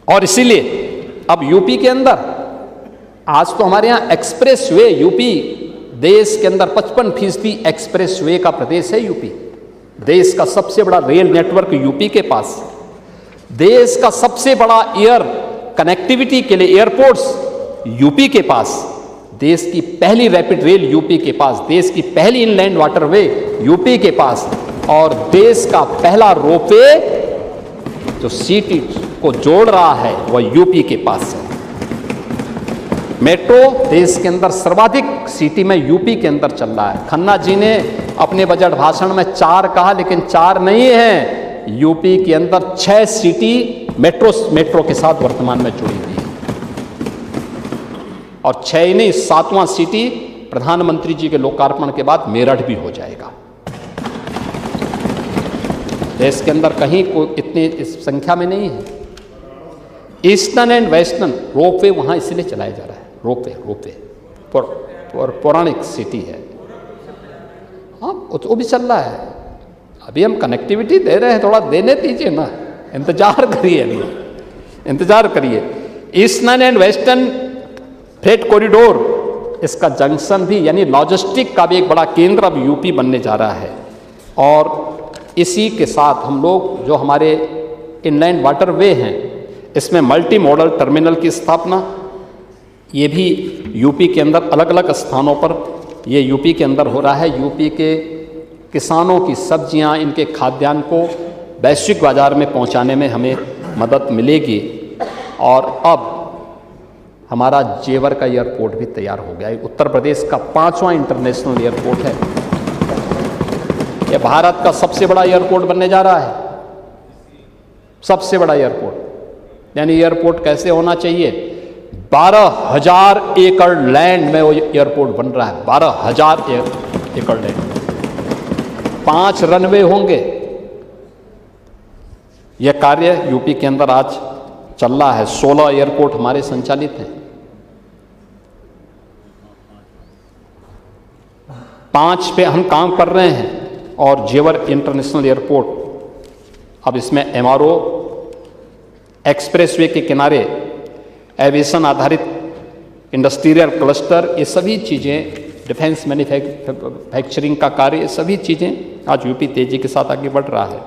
और इसीलिए अब यूपी के अंदर आज तो हमारे यहाँ एक्सप्रेस वे, यूपी देश के अंदर 55% एक्सप्रेस वे का प्रदेश है यूपी। देश का सबसे बड़ा रेल नेटवर्क यूपी के पास, देश का सबसे बड़ा एयर कनेक्टिविटी के लिए एयरपोर्ट्स यूपी के पास, देश की पहली रैपिड रेल यूपी के पास, देश की पहली इनलैंड वाटरवे यूपी के पास, और देश का पहला रोपवे जो सिटी को जोड़ रहा है वह यूपी के पास है। मेट्रो देश के अंदर सर्वाधिक सिटी में यूपी के अंदर चल रहा है। खन्ना जी ने अपने बजट भाषण में 4 कहा, लेकिन 4 नहीं है, यूपी के अंदर 6 सिटी मेट्रो के साथ वर्तमान में जुड़ी हुई है, और 6 ही नहीं, 7वां सिटी प्रधानमंत्री जी के लोकार्पण के बाद मेरठ भी हो जाएगा। देश के अंदर कहीं कोई इतनी इस संख्या में नहीं है। ईस्टर्न एंड वेस्टर्न रोपवे वहां इसलिए चलाया जा रहा है, रोपवे पौराणिक सिटी है, हाँ वो भी चल रहा है। अभी हम कनेक्टिविटी दे रहे हैं, थोड़ा देने दीजिए ना, इंतजार करिए, अभी इंतजार करिए। Eastern and western freight corridor, इसका जंक्शन भी यानी लॉजिस्टिक का भी एक बड़ा केंद्र अब यूपी बनने जा रहा है। और इसी के साथ हम लोग जो हमारे इनलैंड वाटरवे हैं, इसमें मल्टी मॉडल टर्मिनल की स्थापना, ये भी यूपी के अंदर अलग अलग स्थानों पर ये यूपी के अंदर हो रहा है। यूपी के किसानों की सब्जियां, इनके खाद्यान्न को वैश्विक बाजार में पहुंचाने में हमें मदद मिलेगी। और अब हमारा जेवर का एयरपोर्ट भी तैयार हो गया है, उत्तर प्रदेश का 5वां इंटरनेशनल एयरपोर्ट है। यह भारत का सबसे बड़ा एयरपोर्ट बनने जा रहा है, सबसे बड़ा एयरपोर्ट। यानी एयरपोर्ट कैसे होना चाहिए, 12,000 एकड़ लैंड में वो एयरपोर्ट बन रहा है, 12,000 एकड़ लैंड, 5 रनवे होंगे। यह कार्य यूपी के अंदर आज चल रहा है। 16 एयरपोर्ट हमारे संचालित हैं, 5 पे हम काम कर रहे हैं। और जेवर इंटरनेशनल एयरपोर्ट अब इसमें MRO, एक्सप्रेसवे के किनारे एविएशन आधारित इंडस्ट्रियल क्लस्टर, ये सभी चीज़ें, डिफेंस मैन्युफैक्चरिंग का कार्य, ये सभी चीज़ें आज यूपी तेजी के साथ आगे बढ़ रहा है।